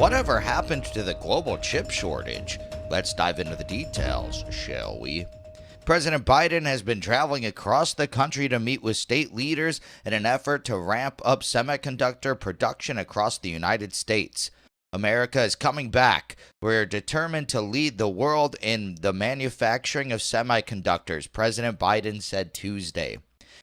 Whatever happened to the global chip shortage? Let's dive into the details, shall we? President Biden has been traveling across the country to meet with state leaders in an effort to ramp up semiconductor production across the United States. America is coming back. We're determined to lead the world in the manufacturing of semiconductors, President Biden said Tuesday.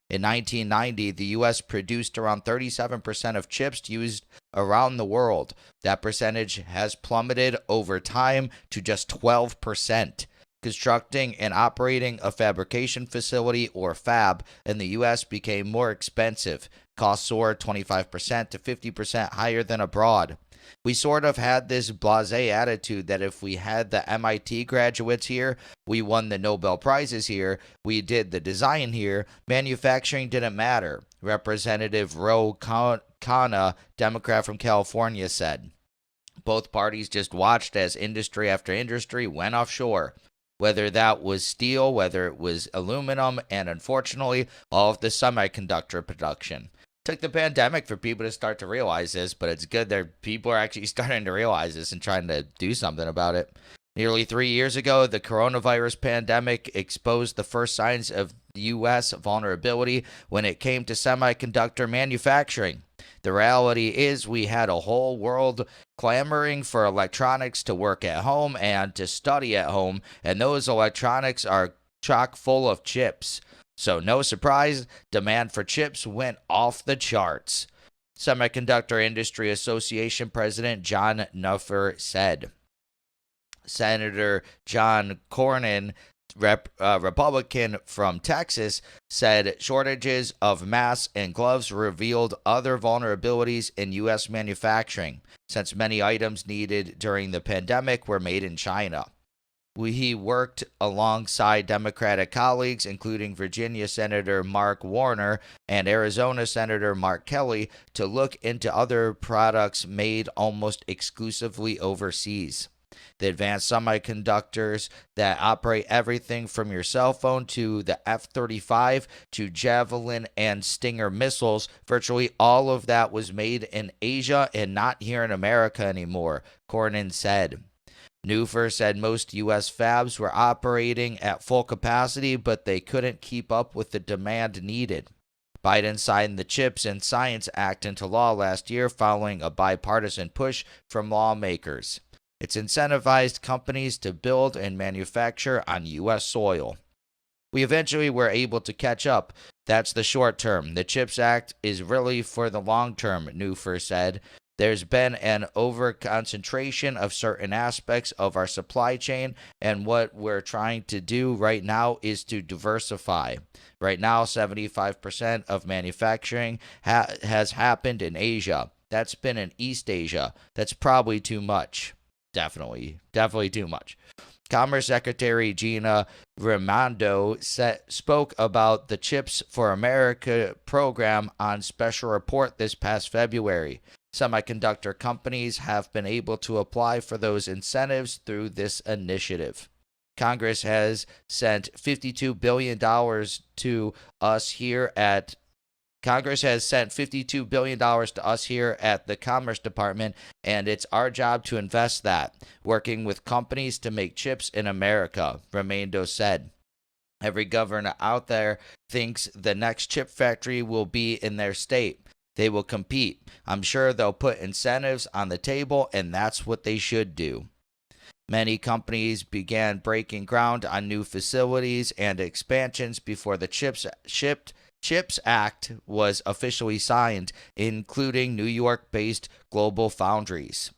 In 1990, the U.S. produced around 37% of chips used around the world. That percentage has plummeted over time to just 12%. Constructing and operating a fabrication facility, or fab, in the U.S. became more expensive. Costs soared 25% to 50% higher than abroad. We sort of had this blasé attitude that if we had the MIT graduates here, we won the Nobel Prizes here, we did the design here, manufacturing didn't matter, Representative Ro Khanna, Democrat from California, said. Both parties just watched as industry after industry went offshore. Whether that was steel, whether it was aluminum, and unfortunately, all of the semiconductor production. Took the pandemic for people to start to realize this, but it's good that people are actually starting to realize this and trying to do something about it. Nearly 3 years ago, the coronavirus pandemic exposed the first signs of U.S. vulnerability when it came to semiconductor manufacturing. The reality is we had a whole world clamoring for electronics to work at home and to study at home, and those electronics are chock full of chips. So no surprise, demand for chips went off the charts. Semiconductor Industry Association President John Nuffer said. Senator John Cornyn, Republican from Texas, said shortages of masks and gloves revealed other vulnerabilities in U.S. manufacturing, since many items needed during the pandemic were made in China. He worked alongside Democratic colleagues, including Virginia Senator Mark Warner and Arizona Senator Mark Kelly, to look into other products made almost exclusively overseas. The advanced semiconductors that operate everything from your cell phone to the F-35 to Javelin and Stinger missiles, virtually all of that was made in Asia and not here in America anymore, Cornyn said. Newfer said most U.S. fabs were operating at full capacity, but they couldn't keep up with the demand needed. Biden signed the CHIPS and Science Act into law last year following a bipartisan push from lawmakers. It's incentivized companies to build and manufacture on U.S. soil. We eventually were able to catch up. That's the short term. The CHIPS Act is really for the long term, Newfer said. There's been an over-concentration of certain aspects of our supply chain, and what we're trying to do right now is to diversify. Right now, 75% of manufacturing has happened in Asia. That's been in East Asia. That's probably too much. Definitely too much. Commerce Secretary Gina Raimondo spoke about the Chips for America program on Special Report this past February. Semiconductor companies have been able to apply for those incentives through this initiative. Congress has sent $52 billion to us here at the Commerce Department, and it's our job to invest that, working with companies to make chips in America, Raimondo said. Every governor out there thinks the next chip factory will be in their state. They will compete. I'm sure they'll put incentives on the table, and that's what they should do. Many companies began breaking ground on new facilities and expansions before the CHIPS Act was officially signed, including New York-based Global Foundries.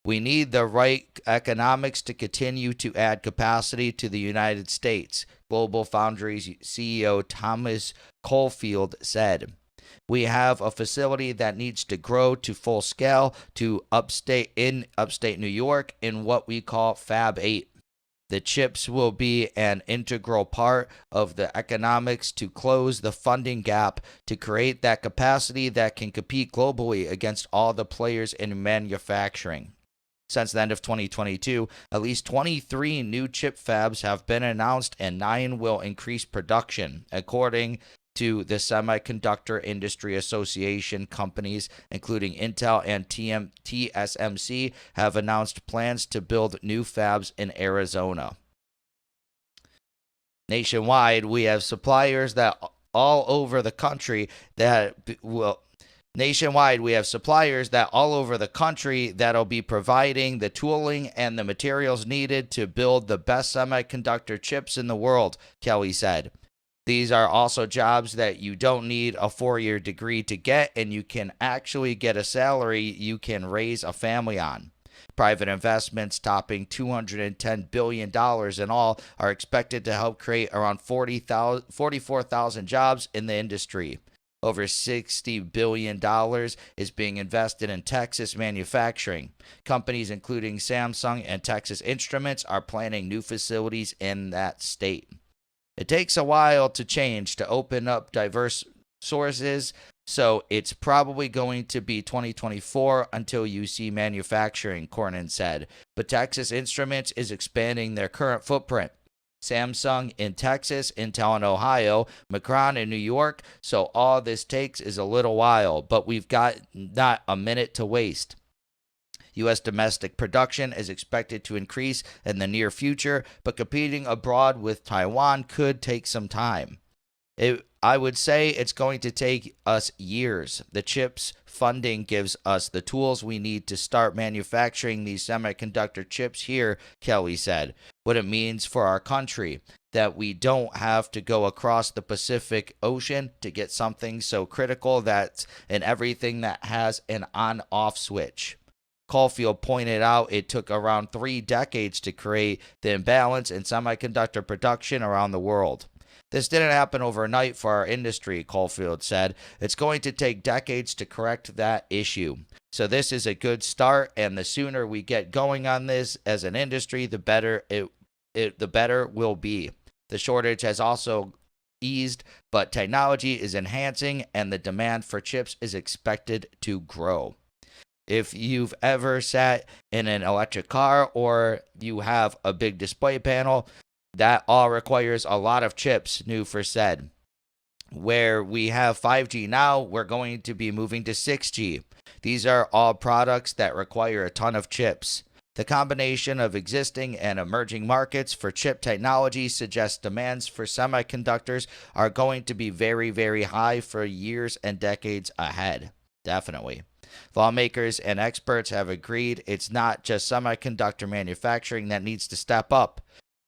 We need the right economics to continue to add capacity to the United States, Global Foundries CEO Thomas Caulfield said. We have a facility that needs to grow to full scale to upstate New York in what we call Fab 8. The chips will be an integral part of the economics to close the funding gap to create that capacity that can compete globally against all the players in manufacturing. Since the end of 2022, at least 23 new chip fabs have been announced and 9 will increase production, according to the Semiconductor Industry Association. Companies including Intel and TSMC have announced plans to build new fabs in Arizona. Nationwide, we have suppliers that all over the country that will Nationwide, we have suppliers that all over the country that'll be providing the tooling and the materials needed to build the best semiconductor chips in the world, Kelly said. These are also jobs that you don't need a 4-year degree to get, and you can actually get a salary you can raise a family on. Private investments topping $210 billion in all are expected to help create around 44,000 jobs in the industry. Over $60 billion is being invested in Texas manufacturing. Companies including Samsung and Texas Instruments are planning new facilities in that state. It takes a while to change, to open up diverse sources, so it's probably going to be 2024 until you see manufacturing, Cornyn said. But Texas Instruments is expanding their current footprint. Samsung in Texas, Intel in Ohio, Micron in New York, so all this takes is a little while, but we've got not a minute to waste. U.S. domestic production is expected to increase in the near future, but competing abroad with Taiwan could take some time. I would say it's going to take us years. The CHIPS funding gives us the tools we need to start manufacturing these semiconductor chips here, Kelly said. What it means for our country, that we don't have to go across the Pacific Ocean to get something so critical that's in everything that has an on-off switch. Caulfield pointed out it took around 3 decades to create the imbalance in semiconductor production around the world. This didn't happen overnight for our industry, Caulfield said. It's going to take decades to correct that issue. So this is a good start, and the sooner we get going on this as an industry, the better the better will be. The shortage has also eased, but technology is enhancing, and the demand for chips is expected to grow. If you've ever sat in an electric car or you have a big display panel, that all requires a lot of chips, Newfer said. Where we have 5G now, we're going to be moving to 6G. These are all products that require a ton of chips. The combination of existing and emerging markets for chip technology suggests demands for semiconductors are going to be very, very high for years and decades ahead. Definitely. Lawmakers and experts have agreed it's not just semiconductor manufacturing that needs to step up.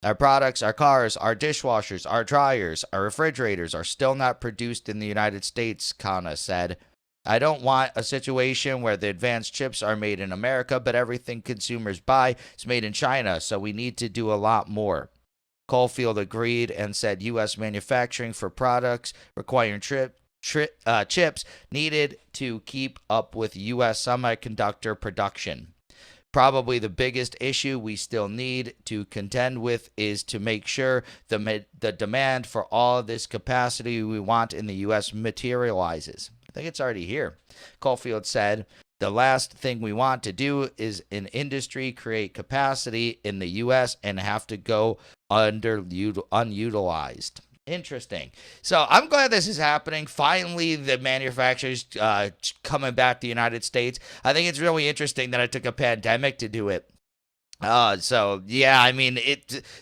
Our products, our cars, our dishwashers, our dryers, our refrigerators are still not produced in the United States, Kana said. I don't want a situation where the advanced chips are made in America, but everything consumers buy is made in China, so we need to do a lot more. Caulfield agreed and said U.S. manufacturing for products requiring chips needed to keep up with U.S. semiconductor production. Probably the biggest issue we still need to contend with is to make sure the demand for all of this capacity we want in the U.S. materializes. I think it's already here. Caulfield said, the last thing we want to do is in industry create capacity in the U.S. and have to go unutilized. Interesting. So I'm glad this is happening. Finally, the manufacturers coming back to the United States. I think it's really interesting that it took a pandemic to do it. So yeah, I mean,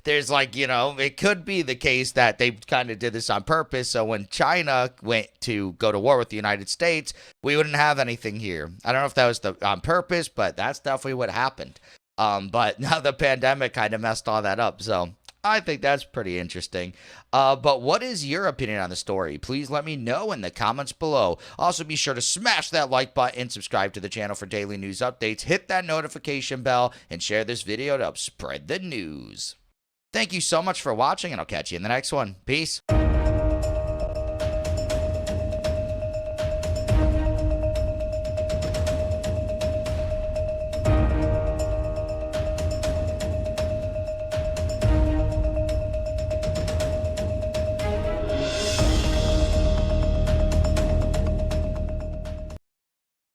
there's like, it could be the case that they kind of did this on purpose. So when China went to go to war with the United States, we wouldn't have anything here. I don't know if that was on purpose, but that's definitely what happened. But now the pandemic kind of messed all that up. So I think that's pretty interesting. But what is your opinion on the story? Please let me know in the comments below. Also, be sure to smash that like button, subscribe to the channel for daily news updates, hit that notification bell, and share this video to help spread the news. Thank you so much for watching, and I'll catch you in the next one. Peace.